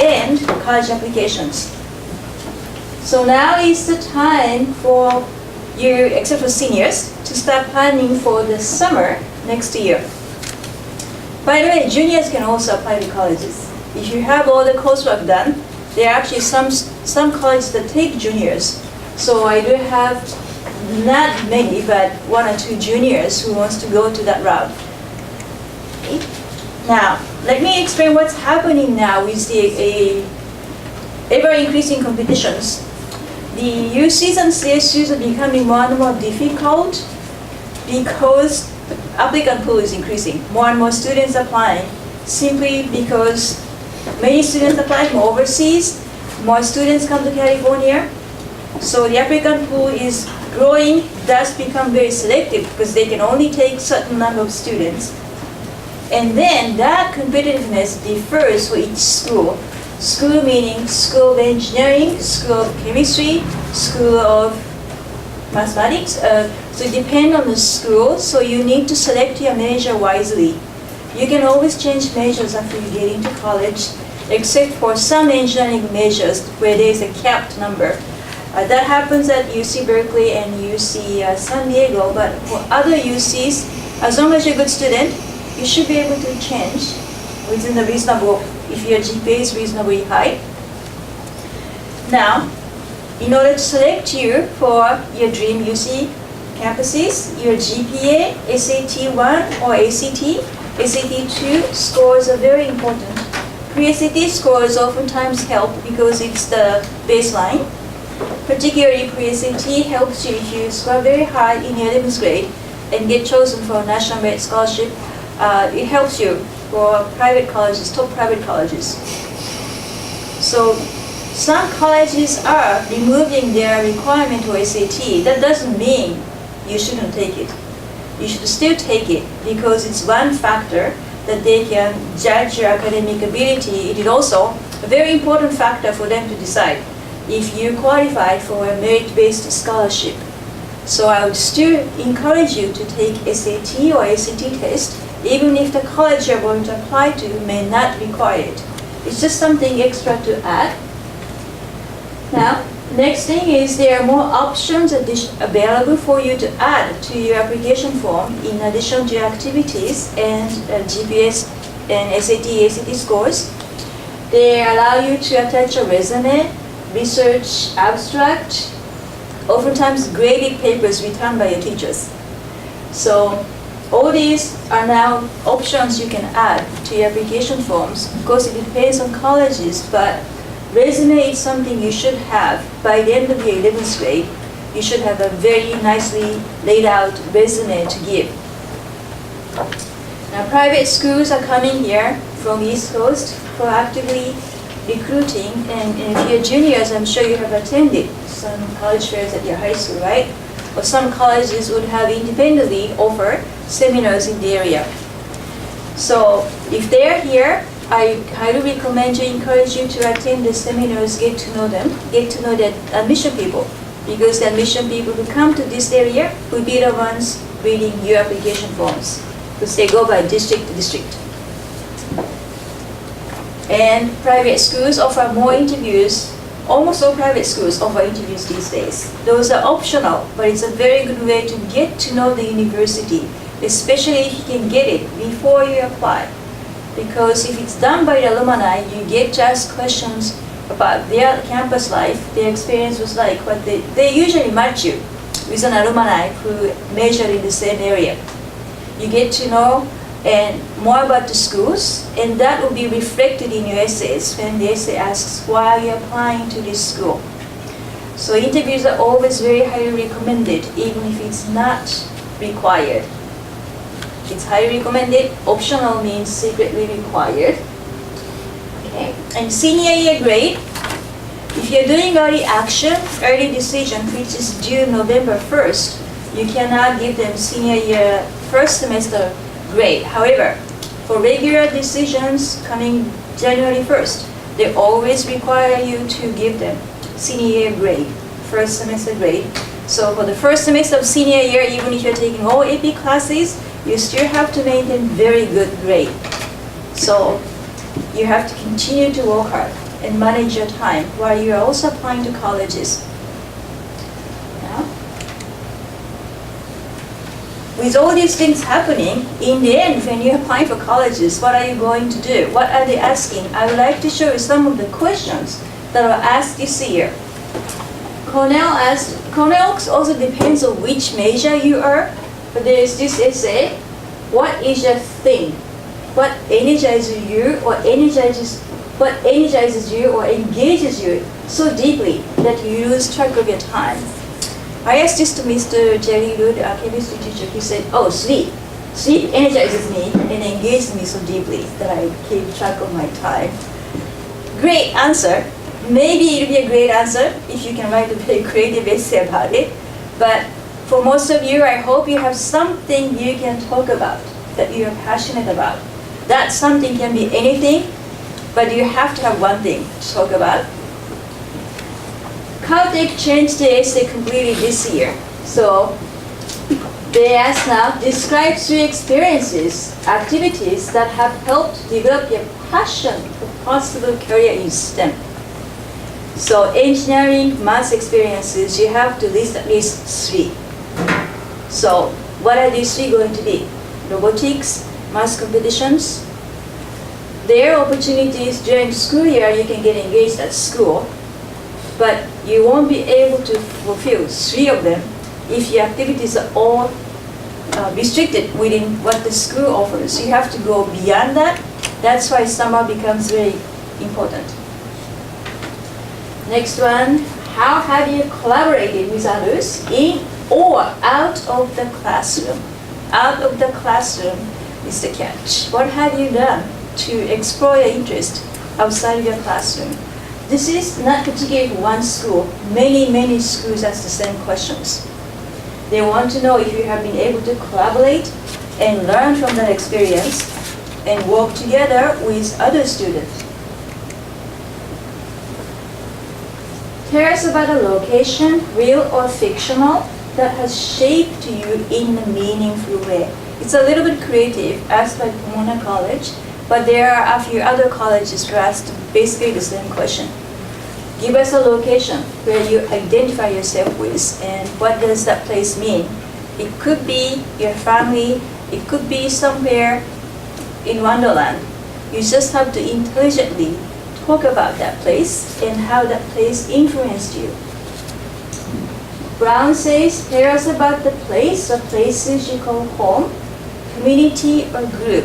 and college applications. So now is the time for you, except for seniors, to start planning for the summer next year. By the way, juniors can also apply to colleges. If you have all the coursework done, there are actually some colleges that take juniors. So I do have not many, but 1 or 2 juniors who wants to go to that route. Okay. Now, let me explain what's happening now with the ever-increasing competitions. The UCs and CSUs are becoming more and more difficult because the applicant pool is increasing. More and more students applying simply because many students apply from overseas, more students come to California. So the applicant pool is growing, thus become very selective because they can only take certain number of students. And then that competitiveness differs for each school. School meaning School of Engineering, School of Chemistry, School of Mathematics. So it depends on the school, so you need to select your major wisely. You can always change majors after you get into college, except for some engineering majors where there is a capped number. That happens at UC Berkeley and UC San Diego, but for other UCs, as long as you're a good student, you should be able to change within the reasonable, if your GPA is reasonably high. Now, in order to select you for your dream UC campuses, your GPA, SAT 1 or ACT, SAT 2 scores are very important. Pre-SAT scores oftentimes help because it's the baseline. Particularly pre-SAT helps you if you score very high in your 11th grade and get chosen for a National Merit Scholarship. It helps you for private colleges, top private colleges. So some colleges are removing their requirement for SAT. That doesn't mean you shouldn't take it. You should still take it because it's one factor that they can judge your academic ability. It is also a very important factor for them to decide if you qualify for a merit-based scholarship. So I would still encourage you to take SAT or ACT test, even if the college you're going to apply to may not require it. It's just something extra to add. Now, next thing is there are more options available for you to add to your application form in addition to your activities and GPS and SAT, ACT scores. They allow you to attach a resume, research abstract, oftentimes graded papers returned by your teachers. So all these are now options you can add to your application forms. Of course, it depends on colleges, but resume is something you should have by the end of your 11th grade. You should have a very nicely laid out resume to give. Now, private schools are coming here from East Coast proactively recruiting, and if you're juniors, I'm sure you have attended some college fairs at your high school, right? Or some colleges would have independently offer seminars in the area. So if they're here, I highly recommend you, encourage you to attend the seminars, get to know them, get to know the admission people, because the admission people who come to this area will be the ones reading your application forms, because they go by district to district. And private schools offer more interviews. Almost all private schools offer interviews these days. Those are optional, but it's a very good way to get to know the university, especially if you can get it before you apply. Because if it's done by the alumni, you get to ask questions about their campus life, their experience was like, what they usually match you with an alumni who majored in the same area. You get to know and more about the schools, and that will be reflected in your essays when the essay asks, why are you applying to this school? So interviews are always very highly recommended, even if it's not required. It's highly recommended. Optional means secretly required. Okay. And senior year grade, if you're doing early action, early decision, which is due November 1st, you cannot give them senior year first semester grade. However, for regular decisions coming January 1st, they always require you to give them senior year grade, first semester grade. So for the first semester of senior year, even if you're taking all AP classes, you still have to maintain very good grade. So you have to continue to work hard. and manage your time while you are also applying to colleges. Now, with all these things happening, in the end, when you're applying for colleges, what are you going to do? What are they asking? I would like to show you some of the questions that were asked this year. Cornell also depends on which major you are, but there is this essay, what is your thing? What energizes you or engages you so deeply that you lose track of your time? I asked this to Mr. Jerry Wood, our chemistry teacher. He said, oh, sleep. Sleep energizes me and engages me so deeply that I keep track of my time. Great answer. Maybe it'll be a great answer if you can write a very creative essay about it. But for most of you, I hope you have something you can talk about that you're passionate about. That something can be anything, but you have to have one thing to talk about. Caltech changed the essay completely this year. So they ask now, describe 3 experiences, activities that have helped develop your passion for possible career in STEM. So engineering, math experiences, you have to list at least 3. So what are these 3 going to be? Robotics, math competitions. There are opportunities during the school year you can get engaged at school, but you won't be able to fulfill 3 of them if your activities are all restricted within what the school offers. You have to go beyond that. That's why summer becomes very important. Next one, how have you collaborated with others in or out of the classroom? Out of the classroom is the catch. What have you done to explore your interest outside of your classroom? This is not particularly for one school. Many schools ask the same questions. They want to know if you have been able to collaborate and learn from that experience and work together with other students. Tell us about a location, real or fictional, that has shaped you in a meaningful way. It's a little bit creative, asked by Pomona College, but there are a few other colleges who asked basically the same question. Give us a location where you identify yourself with, and what does that place mean? It could be your family, it could be somewhere in Wonderland. You just have to intelligently talk about that place and how that place influenced you. Brown says, tell us about the place or places you call home, community or group.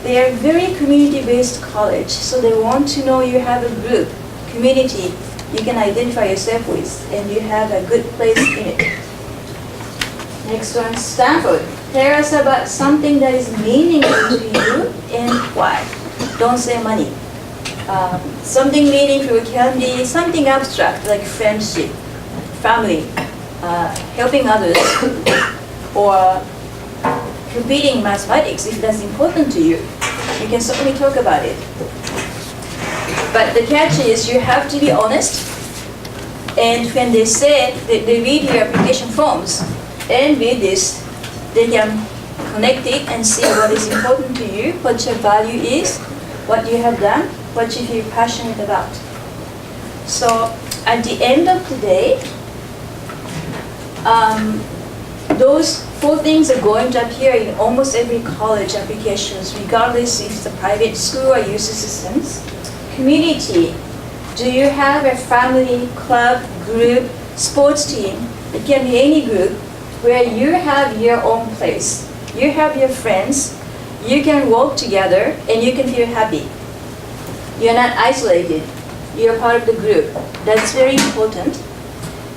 They are very community-based college, so they want to know you have a group, community you can identify yourself with, and you have a good place in it. Next one, Stanford. Tell us about something that is meaningful to you and why. Don't say money. Something meaningful can be something abstract like friendship, family, helping others, or competing mathematics. If that's important to you, you can certainly talk about it. But the catch is you have to be honest, and when they say that they read your application forms and read this, they can connect it and see what is important to you, what your value is, what you have done, what you feel passionate about. So at the end of today, those 4 things are going to appear in almost every college applications, regardless if it's a private school or user systems. Community. Do you have a family, club, group, sports team? It can be any group where you have your own place. You have your friends. You can work together and you can feel happy. You're not isolated. You're part of the group. That's very important.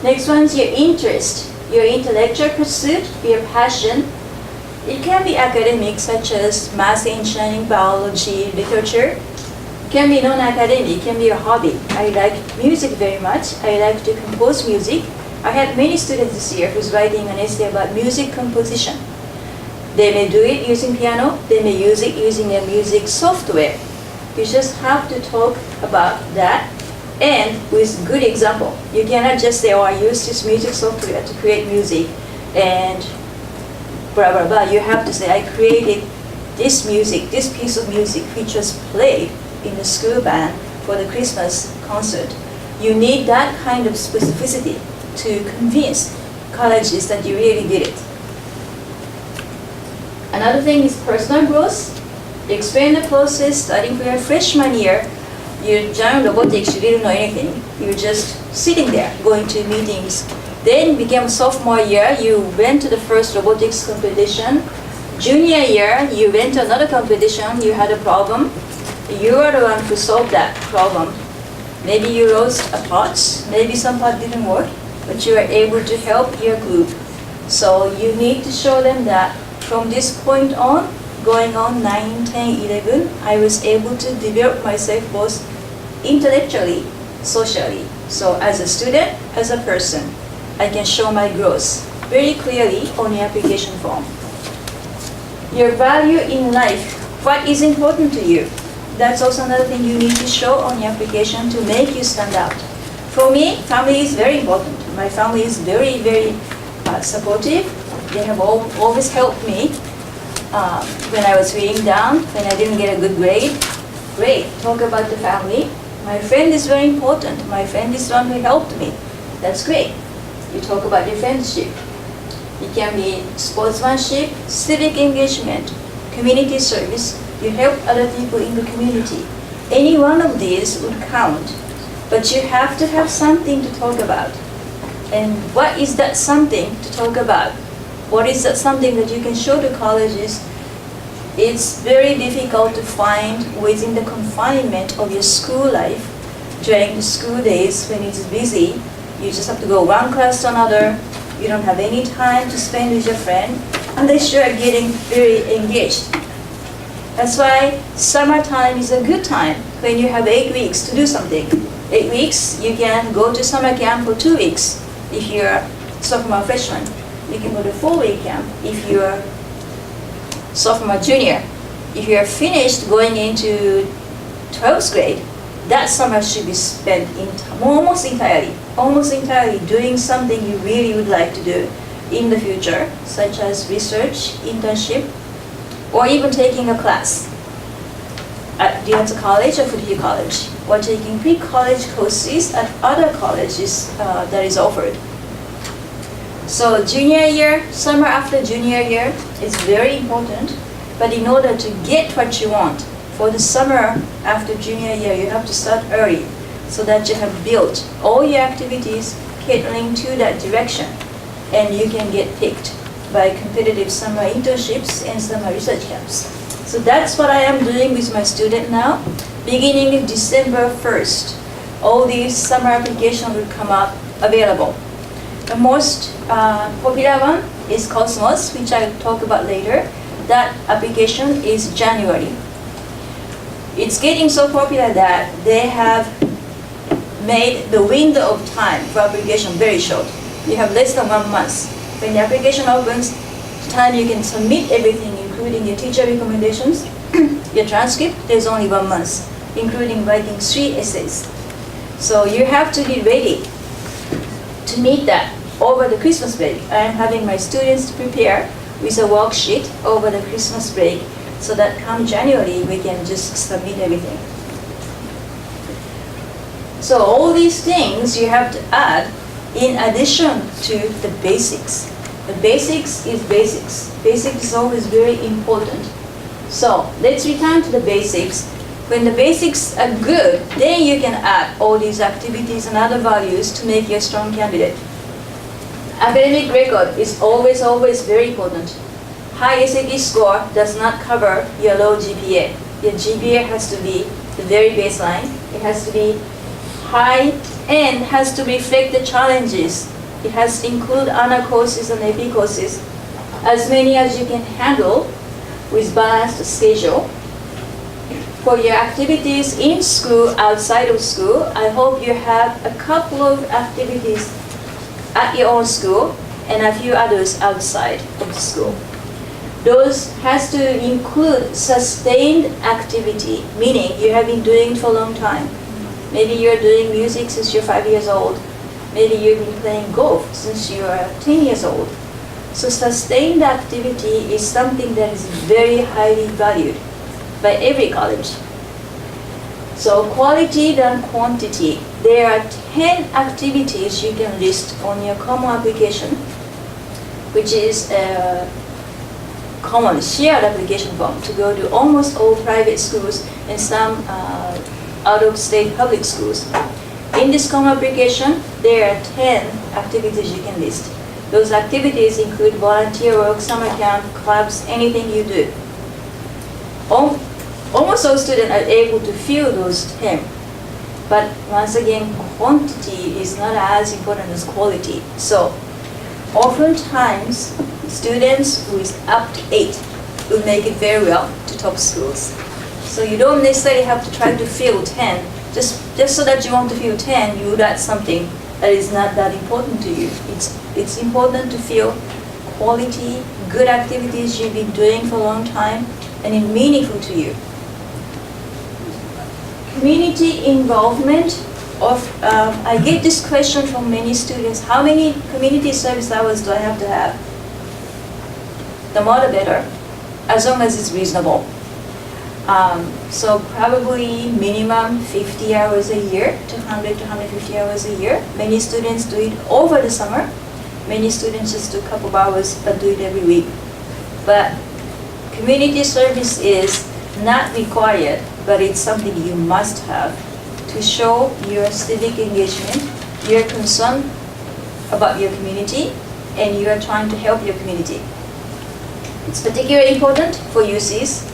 Next one is your interest. Your intellectual pursuit, your passion. It can be academic, such as math, engineering, biology, literature. It can be non-academic, it can be a hobby. I like music very much. I like to compose music. I had many students this year who's writing an essay about music composition. They may do it using piano, they may use it using a music software. You just have to talk about that, and with good example. You cannot just say, oh, I use this music software to create music and blah, blah, blah. You have to say, I created this music, this piece of music which was played in the school band for the Christmas concert. You need that kind of specificity to convince colleges that you really did it. Another thing is personal growth. You explain the process starting from your freshman year. You joined robotics, you didn't know anything. You're just sitting there, going to meetings. Then became sophomore year, you went to the first robotics competition. Junior year, you went to another competition, you had a problem. You are the one who solved that problem. Maybe you lost a part, maybe some part didn't work, but you were able to help your group. So you need to show them that from this point on, going on 9, 10, 11, I was able to develop myself both intellectually, socially. So as a student, as a person, I can show my growth very clearly on the application form. Your value in life, what is important to you? That's also another thing you need to show on the application to make you stand out. For me, family is very important. My family is very, very supportive. They have always helped me when I was feeling down, when I didn't get a good grade. Great, talk about the family. My friend is very important. My friend is the one who helped me. That's great. You talk about your friendship. It can be sportsmanship, civic engagement, community service. You help other people in the community. Any one of these would count. But you have to have something to talk about. And what is that something to talk about? What is that something that you can show to colleges? It's very difficult to find within the confinement of your school life during the school days when it's busy. You just have to go one class to another. You don't have any time to spend with your friend unless you are getting very engaged. That's why summertime is a good time when you have 8 weeks to do something. 8 weeks, you can go to summer camp for 2 weeks if you're sophomore freshman. You can go to 4-week camp if you're sophomore junior. If you're finished going into 12th grade, that summer should be spent almost entirely doing something you really would like to do in the future, such as research, internship, or even taking a class at the college or Fuji College, or taking pre-college courses at other colleges that is offered. So junior year, summer after junior year is very important, but in order to get what you want for the summer after junior year, you have to start early so that you have built all your activities catering to that direction, and you can get picked by competitive summer internships and summer research camps. So that's what I am doing with my student now. Beginning December 1st, all these summer applications will come up available. The most popular one is Cosmos, which I'll talk about later. That application is January. It's getting so popular that they have made the window of time for application very short. You have less than 1 month. When the application opens, the time you can submit everything, including your teacher recommendations, your transcript, there's only 1 month, including writing 3 essays. So you have to be ready to meet that over the Christmas break. I am having my students prepare with a worksheet over the Christmas break so that come January we can just submit everything. So all these things you have to add in addition to the basics. The basics is basics. Basics is always very important. So let's return to the basics. When the basics are good, then you can add all these activities and other values to make you a strong candidate. Academic record is always very important. High SAT score does not cover your low GPA. Your GPA has to be the very baseline. It has to be high and has to reflect the challenges. It has to include honor courses and AP courses, as many as you can handle with balanced schedule. For your activities in school, outside of school, I hope you have a couple of activities at your own school and a few others outside of the school. Those has to include sustained activity, meaning you have been doing it for a long time. Maybe you're doing music since you're 5 years old. Maybe you've been playing golf since you are 10 years old. So sustained activity is something that is very highly valued by every college. So quality than quantity. There are 10 activities you can list on your common application, which is a common shared application form to go to almost all private schools and some out-of-state public schools. In this common application, there are 10 activities you can list. Those activities include volunteer work, summer camp, clubs, anything you do. Almost all students are able to fill those 10. But once again, quantity is not as important as quality. So oftentimes, students who is up to 8 will make it very well to top schools. So you don't necessarily have to try to fill 10. Just so that you want to fill 10, you would add something that is not that important to you. It's important to feel quality, good activities you've been doing for a long time, and it's meaningful to you. Community involvement I get this question from many students: how many community service hours do I have to have? The more the better, as long as it's reasonable. So probably minimum 50 hours a year, 200 to 150 hours a year. Many students do it over the summer. Many students just do a couple of hours but do it every week. But community service is not required, but it's something you must have to show your civic engagement, your concern about your community, and you are trying to help your community. It's particularly important for UCs,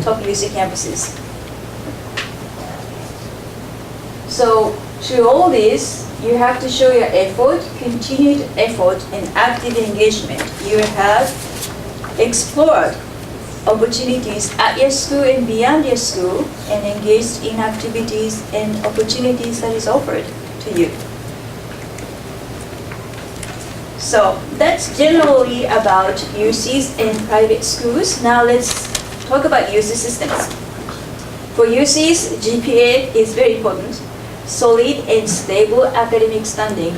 top UC campuses. So through all this, you have to show your effort, continued effort, and active engagement. You have explored opportunities at your school and beyond your school, and engaged in activities and opportunities that is offered to you. So that's generally about UCs and private schools. Now let's talk about UC systems. For UCs, GPA is very important. Solid and stable academic standing.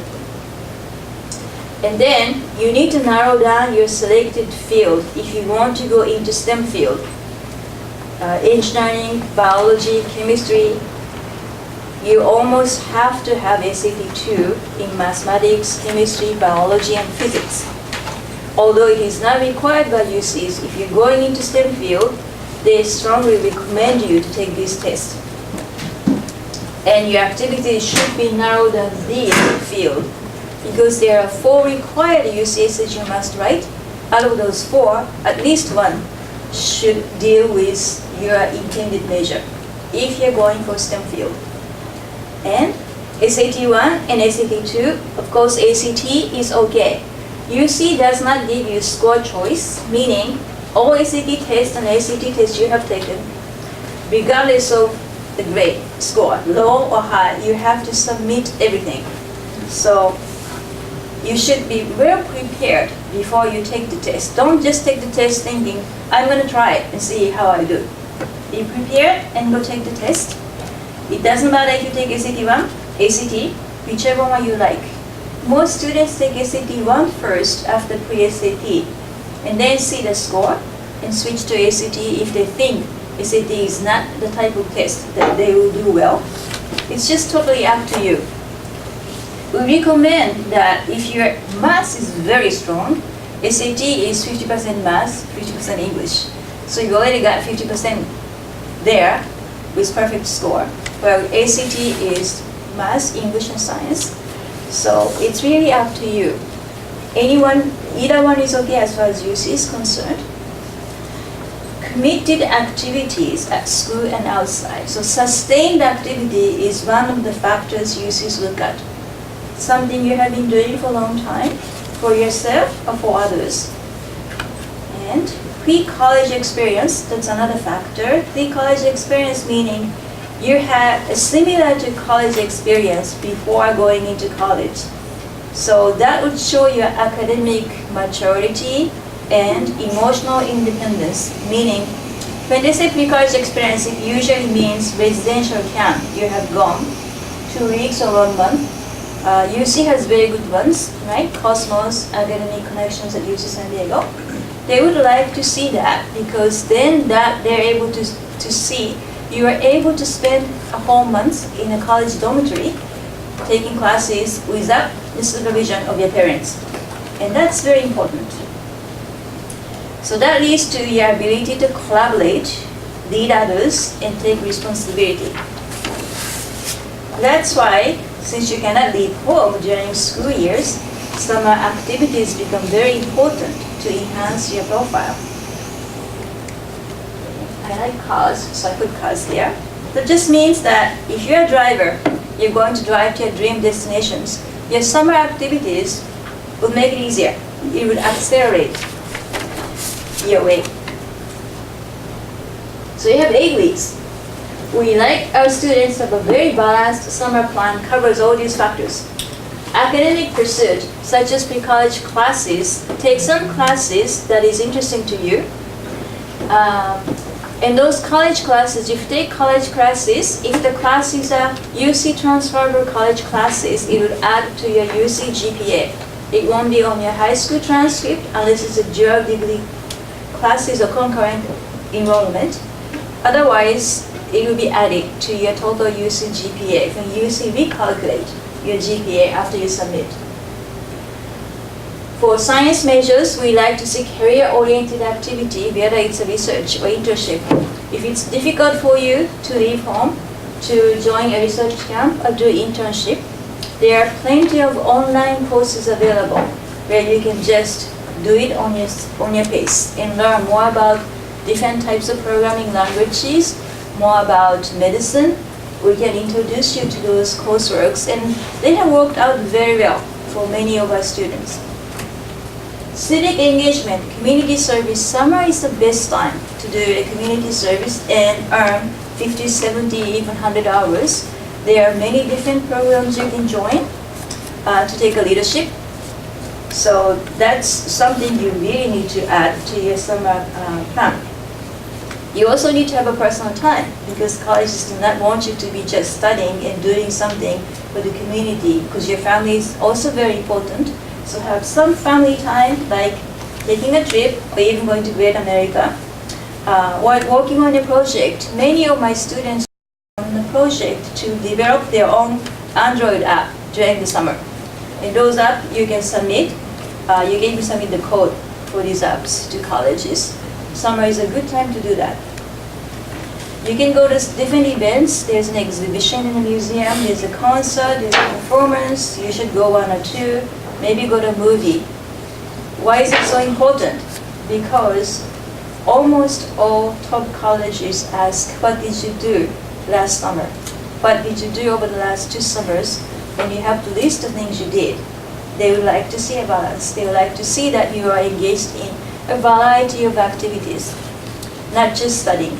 And then you need to narrow down your selected field if you want to go into STEM field. Engineering, biology, chemistry. You almost have to have SAT 2 in mathematics, chemistry, biology, and physics. Although it is not required by UCs, if you're going into STEM field, they strongly recommend you to take this test. And your activities should be narrowed down this field, because there are 4 required UCs that you must write. Out of those 4, at least one should deal with your intended major if you're going for STEM field. And SAT 1 and SAT 2, of course ACT is okay. UC does not give you score choice, meaning all SAT tests and ACT tests you have taken, regardless of the grade, score, low or high, you have to submit everything. So you should be well prepared before you take the test. Don't just take the test thinking, I'm going to try it and see how I do. Be prepared and go take the test. It doesn't matter if you take SAT 1, ACT, whichever one you like. Most students take SAT 1 first after pre-SAT, and then see the score and switch to ACT if they think SAT is not the type of test that they will do well. It's just totally up to you. We recommend that if your math is very strong, SAT is 50% math, 50% English. So you already got 50% there with perfect score. Well, ACT is math, English, and science. So it's really up to you. Either one is okay as far as UC is concerned. Committed activities at school and outside. So sustained activity is one of the factors UCs look at. Something you have been doing for a long time, for yourself or for others. And pre-college experience, that's another factor. Pre-college experience meaning you have a similar to college experience before going into college. So that would show your academic maturity and emotional independence, meaning when they say pre-college experience, it usually means residential camp. You have gone 2 weeks or 1 month. UC has very good ones, right? Cosmos, Academic Connections at UC San Diego. They would like to see that, because then that they're able to see you are able to spend a whole month in a college dormitory taking classes without the supervision of your parents. And that's very important. So that leads to your ability to collaborate, lead others, and take responsibility. That's why, since you cannot leave home during school years, summer activities become very important to enhance your profile. I like cars, so I put cars here. That just means that if you're a driver, you're going to drive to your dream destinations, your summer activities will make it easier. It would accelerate your way. So you have 8 weeks. We like our students to have a very balanced summer plan covers all these factors. Academic pursuit, such as pre-college classes, take some classes that is interesting to you. And those college classes, if you take college classes, if the classes are UC transferable college classes, it would add to your UC GPA. It won't be on your high school transcript unless it's a dual degree classes or concurrent enrollment. Otherwise, it will be added to your total UC GPA. If you UC recalculate your GPA after you submit. For science majors, we like to see career-oriented activity, whether it's a research or internship. If it's difficult for you to leave home to join a research camp or do internship, there are plenty of online courses available where you can just do it on your pace and learn more about different types of programming languages, more about medicine. We can introduce you to those courseworks, and they have worked out very well for many of our students. Civic engagement, community service, summer is the best time to do a community service and earn 50, 70, even 100 hours. There are many different programs you can join to take a leadership. So that's something you really need to add to your summer plan. You also need to have a personal time because colleges do not want you to be just studying and doing something for the community because your family is also very important. So have some family time, like taking a trip or even going to Great America. While working on a project, many of my students are on a project to develop their own Android app during the summer. In those apps, you can submit, you can even submit the code for these apps to colleges. Summer is a good time to do that. You can go to different events. There's an exhibition in a museum, there's a concert, there's a performance. You should go one or two. Maybe go to a movie. Why is it so important? Because almost all top colleges ask, what did you do last summer? What did you do over the last 2 summers? And you have to list the things you did. They would like to see a balance. They would like to see that you are engaged in a variety of activities, not just studying,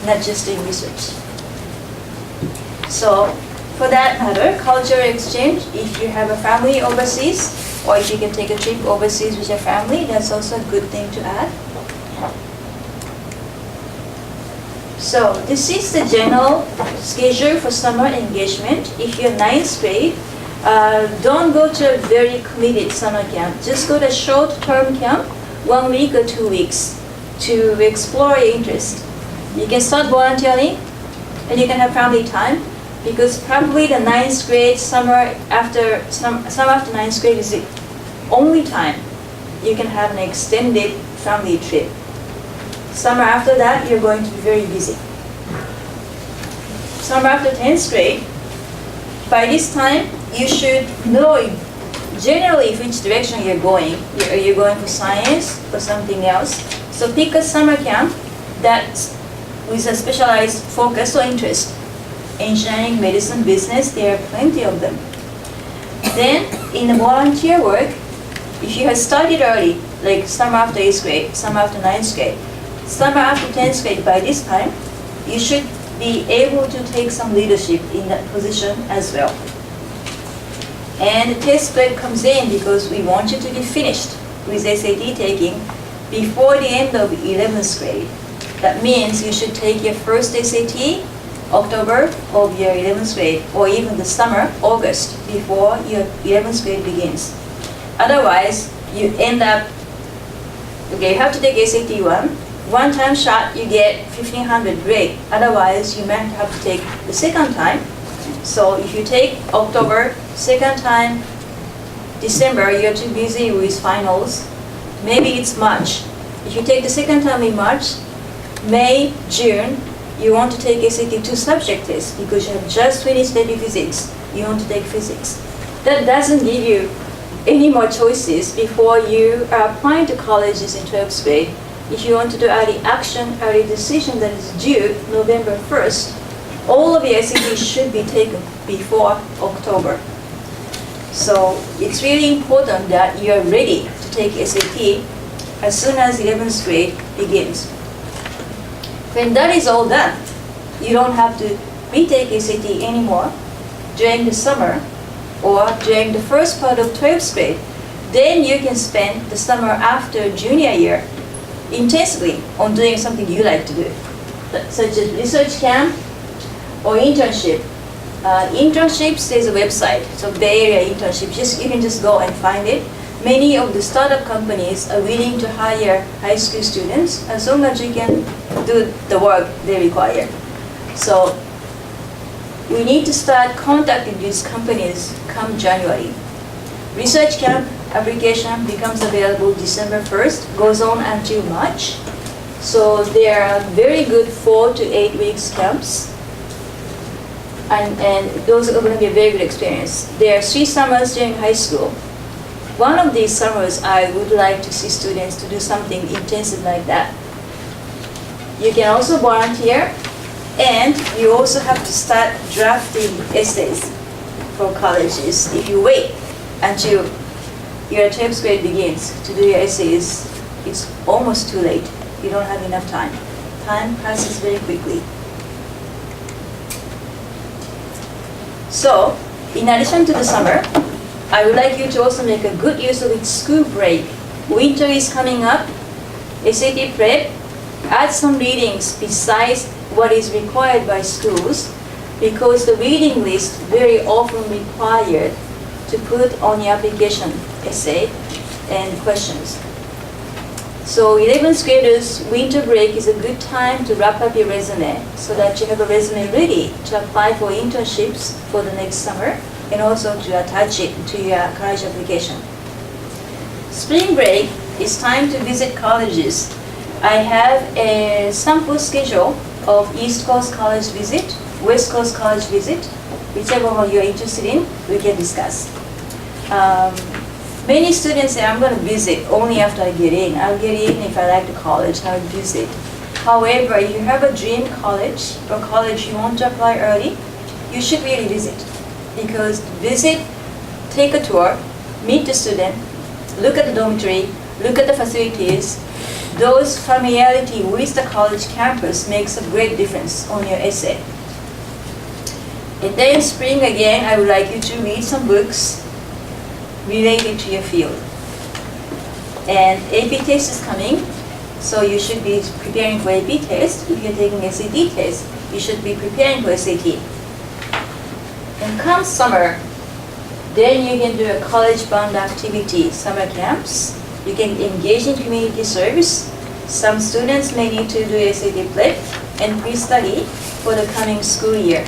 not just doing research. So, for that matter, cultural exchange, if you have a family overseas, or if you can take a trip overseas with your family, that's also a good thing to add. So this is the general schedule for summer engagement. If you're 9th grade, don't go to a very committed summer camp. Just go to a short-term camp, 1 week or 2 weeks, to explore your interest. You can start volunteering, and you can have family time. Because probably the 9th grade, summer after 9th grade is the only time you can have an extended family trip. Summer after that, you're going to be very busy. Summer after 10th grade, by this time, you should know generally which direction you're going. Are you going for science or something else? So pick a summer camp that's with a specialized focus or interest. Engineering, medicine, business, there are plenty of them. Then, in the volunteer work, if you have started early, like summer after 8th grade, summer after 9th grade, summer after 10th grade, by this time, you should be able to take some leadership in that position as well. And the test grade comes in because we want you to be finished with SAT taking before the end of 11th grade. That means you should take your first SAT October of your 11th grade, or even the summer, August, before your 11th grade begins. Otherwise, you end up, okay, you have to take SAT 1, one time shot, you get 1500, great. Otherwise, you might have to take the second time. So if you take October, second time, December, you're too busy with finals. Maybe it's March. If you take the second time in March, May, June, you want to take SAT 2 subject test because you have just finished AP Physics. You want to take Physics. That doesn't give you any more choices before you are applying to colleges in 12th grade. If you want to do early action, early decision that is due November 1st, all of your SAT should be taken before October. So it's really important that you are ready to take SAT as soon as 11th grade begins. When that is all done, you don't have to retake SAT anymore during the summer or during the first part of 12th grade. Then you can spend the summer after junior year intensely on doing something you like to do, such as research camp or internship. Internships, there's a website, so Bay Area internship, you can just go and find it. Many of the startup companies are willing to hire high school students as long as you can do the work they require. So we need to start contacting these companies come January. Research camp application becomes available December 1st, goes on until March. So there are very good 4 to 8 weeks camps. And those are going to be a very good experience. There are 3 summers during high school. One of these summers, I would like to see students to do something intensive like that. You can also volunteer, and you also have to start drafting essays for colleges. If you wait until your 12th grade begins to do your essays, it's almost too late. You don't have enough time. Time passes very quickly. So, in addition to the summer, I would like you to also make a good use of its school break. Winter is coming up, SAT prep, add some readings besides what is required by schools, because the reading list very often required to put on your application essay and questions. So 11th graders, winter break is a good time to wrap up your resume so that you have a resume ready to apply for internships for the next summer and also to attach it to your college application. Spring break is time to visit colleges. I have a sample schedule of East Coast College visit, West Coast College visit, whichever one you're interested in, we can discuss. Many students say, I'm going to visit only after I get in. I'll get in if I like the college, I'll visit. However, if you have a dream college or college you want to apply early, you should really visit. Because visit, take a tour, meet the student, look at the dormitory, look at the facilities. Those familiarity with the college campus makes a great difference on your essay. And then in spring again, I would like you to read some books related to your field. And AP test is coming, so you should be preparing for AP test. If you're taking SAT test, you should be preparing for SAT. And come summer, then you can do a college-bound activity, summer camps. You can engage in community service. Some students may need to do SAT prep and pre-study for the coming school year.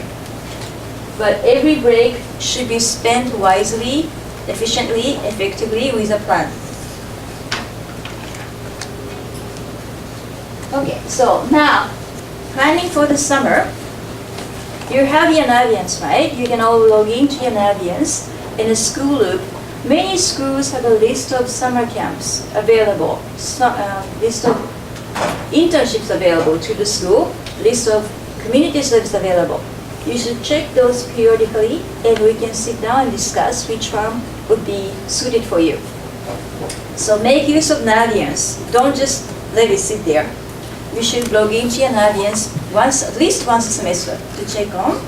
But every break should be spent wisely, efficiently, effectively with a plan. Okay, so now, planning for the summer. You have your Naviance, right? You can all log into your Naviance in a school loop. Many schools have a list of summer camps available, list of internships available to the school, list of community service available. You should check those periodically, and we can sit down and discuss which one would be suited for you. So make use of Naviance. Don't just let it sit there. You should log into your Naviance at least once a semester to check on.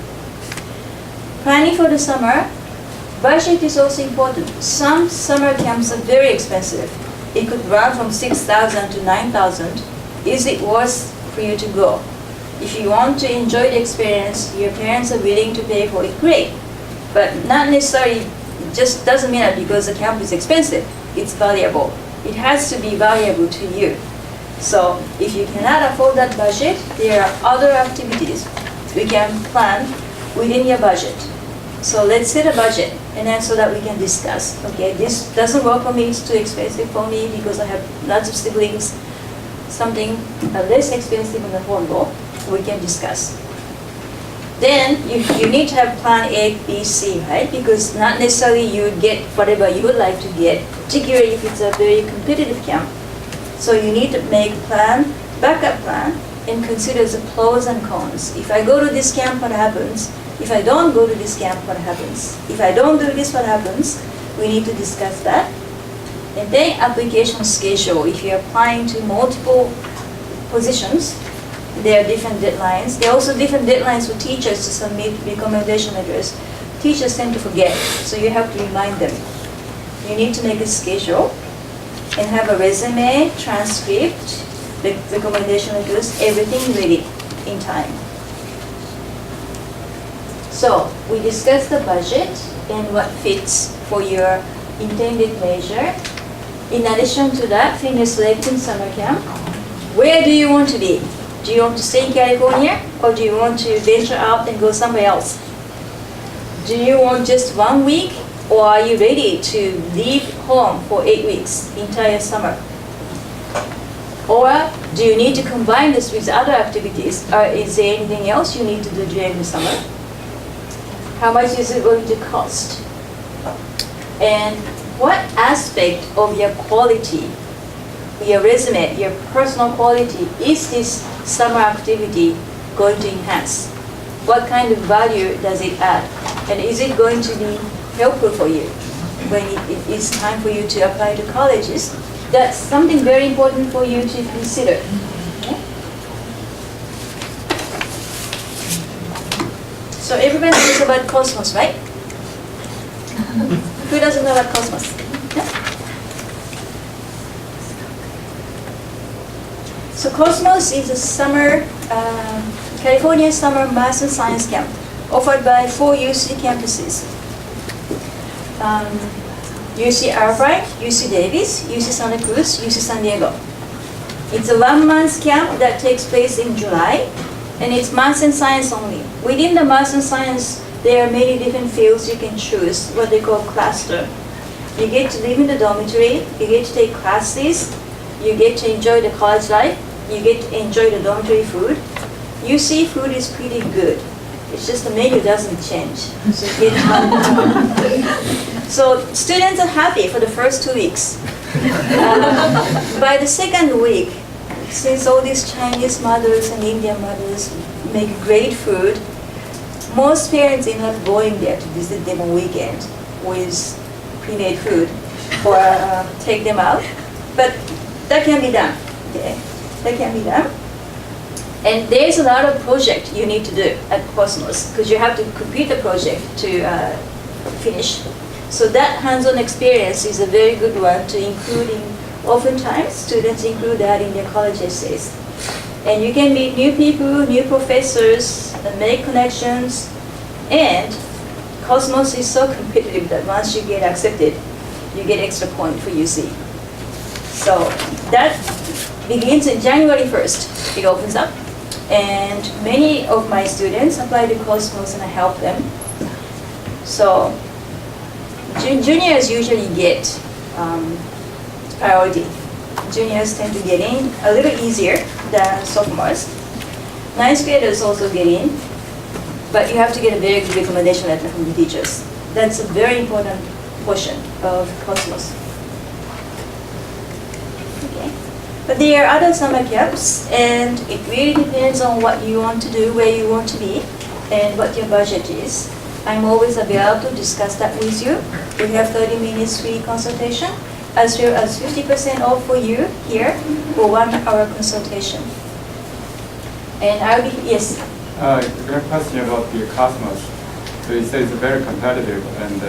Planning for the summer. Budget is also important. Some summer camps are very expensive. It could run from 6,000 to 9,000. Is it worth for you to go? If you want to enjoy the experience, your parents are willing to pay for it, great. But not necessarily, it just doesn't mean that because the camp is expensive, it's valuable. It has to be valuable to you. So if you cannot afford that budget, there are other activities we can plan within your budget. So let's set a budget, and then so that we can discuss. Okay, this doesn't work for me, it's too expensive for me because I have lots of siblings. Something less expensive and affordable, we can discuss. Then you need to have plan A, B, C, right? Because not necessarily you get whatever you would like to get, particularly if it's a very competitive camp. So you need to make plan, backup plan, and consider the pros and cons. If I go to this camp, what happens? If I don't go to this camp, what happens? If I don't do this, what happens? We need to discuss that. And then application schedule. If you're applying to multiple positions, there are different deadlines. There are also different deadlines for teachers to submit recommendation letters. Teachers tend to forget, so you have to remind them. You need to make a schedule and have a resume, transcript, the recommendation letters, everything ready in time. So we discussed the budget and what fits for your intended major. In addition to that, when you're selecting summer camp, where do you want to be? Do you want to stay in California, or do you want to venture out and go somewhere else? Do you want just 1 week, or are you ready to leave home for 8 weeks, entire summer? Or do you need to combine this with other activities? Is there anything else you need to do during the summer? How much is it going to cost? And what aspect of your quality, your resume, your personal quality, is this summer activity going to enhance? What kind of value does it add? And is it going to be helpful for you when it's time for you to apply to colleges? That's something very important for you to consider. Okay? So everybody knows about Cosmos, right? Who doesn't know about Cosmos? Yeah? So Cosmos is a summer, California summer math and science camp offered by 4 UC campuses. UC Irvine, UC Davis, UC Santa Cruz, UC San Diego. It's a 1-month camp that takes place in July, and it's math and science only. Within the math and science, there are many different fields you can choose, what they call cluster. You get to live in the dormitory, you get to take classes, you get to enjoy the college life, you get to enjoy the dormitory food. UC food is pretty good. It's just the menu doesn't change. So, so students are happy for the first 2 weeks. By the second week, since all these Chinese mothers and Indian mothers make great food, most parents end up going there to visit them on weekend with pre-made food or take them out. But that can be done. Okay? That can be done. And there's a lot of project you need to do at Cosmos because you have to complete the project to finish. So that hands-on experience is a very good one to include in, oftentimes students include that in their college essays. And you can meet new people, new professors, and make connections. And Cosmos is so competitive that once you get accepted, you get extra point for UC. So that begins in January 1st. It opens up. And many of my students apply to Cosmos and I help them. So juniors usually get priority. Juniors tend to get in a little easier than sophomores. 9th graders also get in, but you have to get a very good recommendation letter from the teachers. That's a very important portion of Cosmos. Okay. But there are other summer camps, and it really depends on what you want to do, where you want to be, and what your budget is. I'm always available to discuss that with you. We have 30 minutes free consultation, as well as 50% off for you here for 1 hour consultation. And I'll be, yes? I have a question about the Cosmos. So you say it's very competitive, and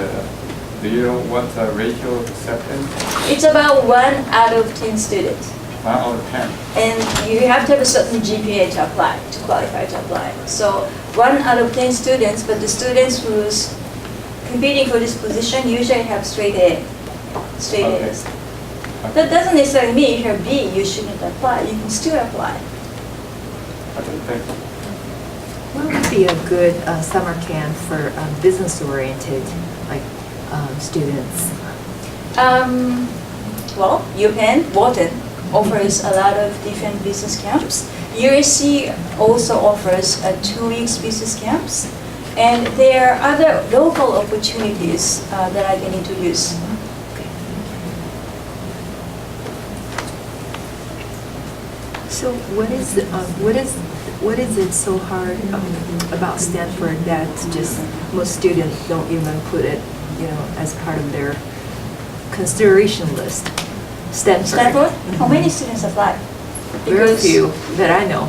do you know what the ratio acceptance? It's about 1 out of 10 students. 1 out of 10. And you have to have a certain GPA to apply, to qualify to apply. So 1 out of 10 students, but the students who's competing for this position usually have straight A, straight A's. That doesn't necessarily mean if you're B, you shouldn't apply. You can still apply. Okay, thank you. What would be a good summer camp for business-oriented, like students? Well, UPenn, Wharton offers a lot of different business camps. USC also offers 2 weeks business camps. And there are other local opportunities that I can introduce. So what is it so hard about Stanford that just most students don't even put it, as part of their consideration list? Stanford? How many students apply? Very few that I know.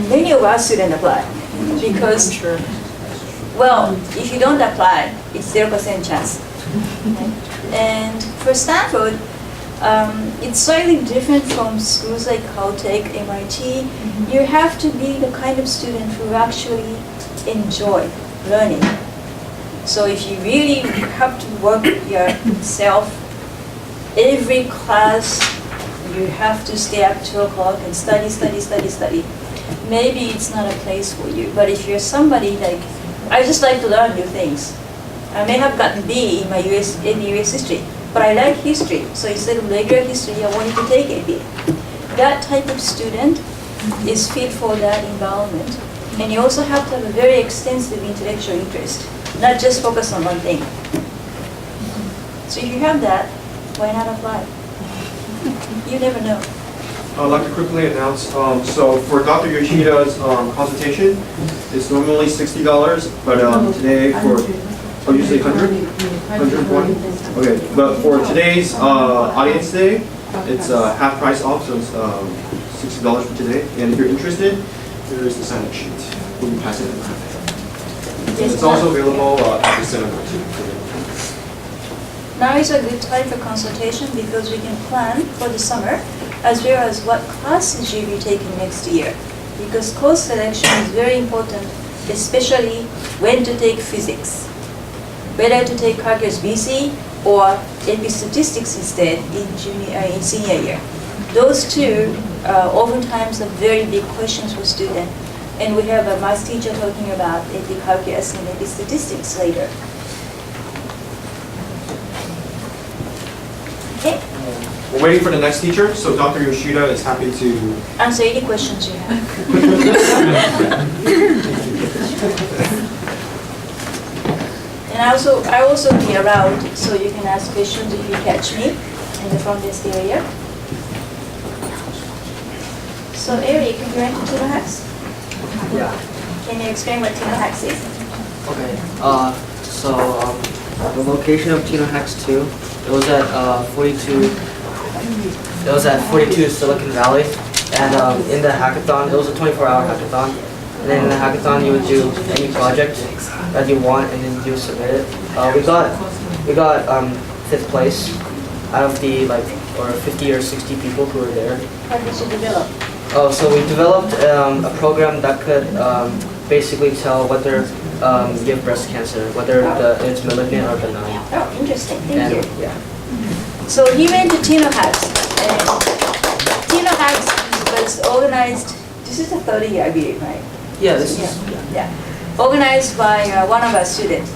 Many of our students apply because, sure. well, if you don't apply, it's 0% chance. Okay? And for Stanford, it's slightly different from schools like Caltech, MIT. You have to be the kind of student who actually enjoy learning. So if you really have to work yourself, every class you have to stay up 2 o'clock and study. Maybe it's not a place for you. But if you're somebody like, I just like to learn new things. I may have gotten B in my US history, but I like history. So instead of regular history, I wanted to take a B. That type of student is fit for that environment. And you also have to have a very extensive intellectual interest, not just focus on one thing. So if you have that, why not apply? You never know. I'd like to quickly announce, so for Dr. Yoshida's consultation, it's normally $60, but today for, usually 100? 120? Okay, but for today's audience day, it's half price off, so it's $60 for today. And if you're interested, there is the sign-up sheet. We'll be passing it around. Yes, It's also available at the seminar too. Now is a good time for consultation because we can plan for the summer as well as what classes you'll be taking next year. Because course selection is very important, especially when to take physics. Whether to take calculus BC or AP statistics instead in senior year. Those two oftentimes are very big questions for students. And we have a math teacher talking about AP calculus and AP statistics later. Okay. We're waiting for the next teacher, so Dr. Yoshida is happy to Answer any questions you have. And I also be around, so you can ask questions if you catch me in the front desk area. So Eric, you went to Tino Hacks. Yeah. Can you explain what Tino Hacks is? Okay. The location of Tino Hacks 2, it was at 42 Silicon Valley, and in the hackathon, it was a 24-hour hackathon. And then in the hackathon, you would do any project that you want, and then you would submit it. We got 5th place out of the 50 or 60 people who were there. How did you develop? Oh, so we developed a program that could basically tell whether you have breast cancer, whether it's malignant or benign. Oh, interesting. Thank you. Yeah. So he went to Tino Hacks. And Tino Hacks was organized, this is the 30 year, I believe, right? Yeah, this is. Yeah. Organized by one of our students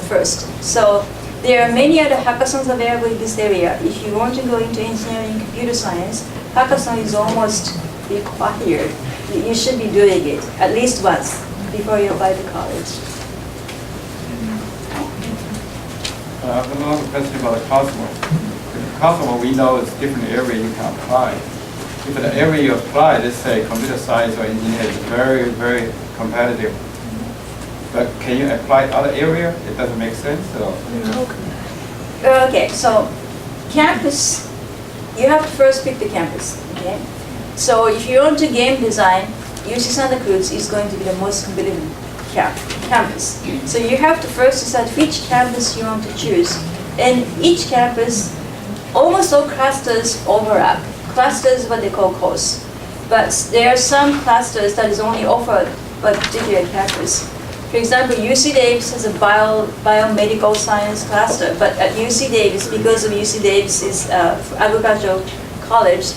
first. So there are many other hackathons available in this area. If you want to go into engineering, computer science, hackathon is almost required. You should be doing it at least once before you apply to college. I have another question about the Cosmos. The Cosmos, we know it's different area you can apply. If the area you apply, let's say computer science or engineering, is very, very competitive. But can you apply other area? It doesn't make sense. So, Okay, so campus, you have to first pick the campus. Okay, so if you want to game design, UC Santa Cruz is going to be the most competitive campus. So you have to first decide which campus you want to choose. And each campus, almost all clusters overlap. Clusters is what they call course. But there are some clusters that is only offered by a particular campus. For example, UC Davis has a biomedical science cluster, but at UC Davis, because of UC Davis's agricultural college,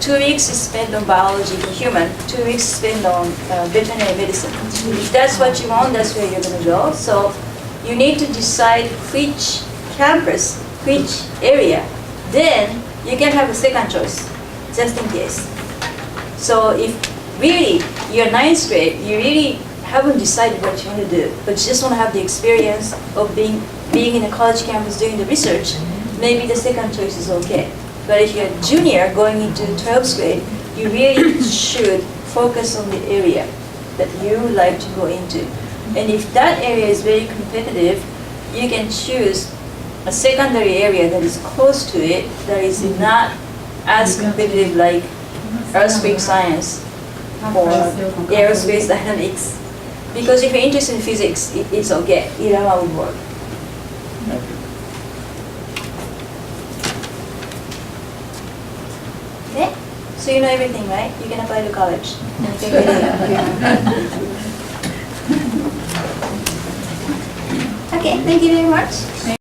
2 weeks is spent on biology for human, 2 weeks spent on veterinary medicine. If that's what you want, that's where you're going to go. So you need to decide which campus, which area. Then you can have a second choice, just in case. So if really you're 9th grade, you really haven't decided what you want to do, but you just want to have the experience of being in a college campus doing the research, maybe the second choice is okay. But if you're a junior going into 12th grade, you really should focus on the area that you would like to go into. And if that area is very competitive, you can choose a secondary area that is close to it, that is not as competitive like earthquake science or aerospace dynamics. Because if you're interested in physics, it's okay. Either one would work. Thank you. Okay? So you know everything, right? You can apply to college. And figure it out. Okay, thank you very much.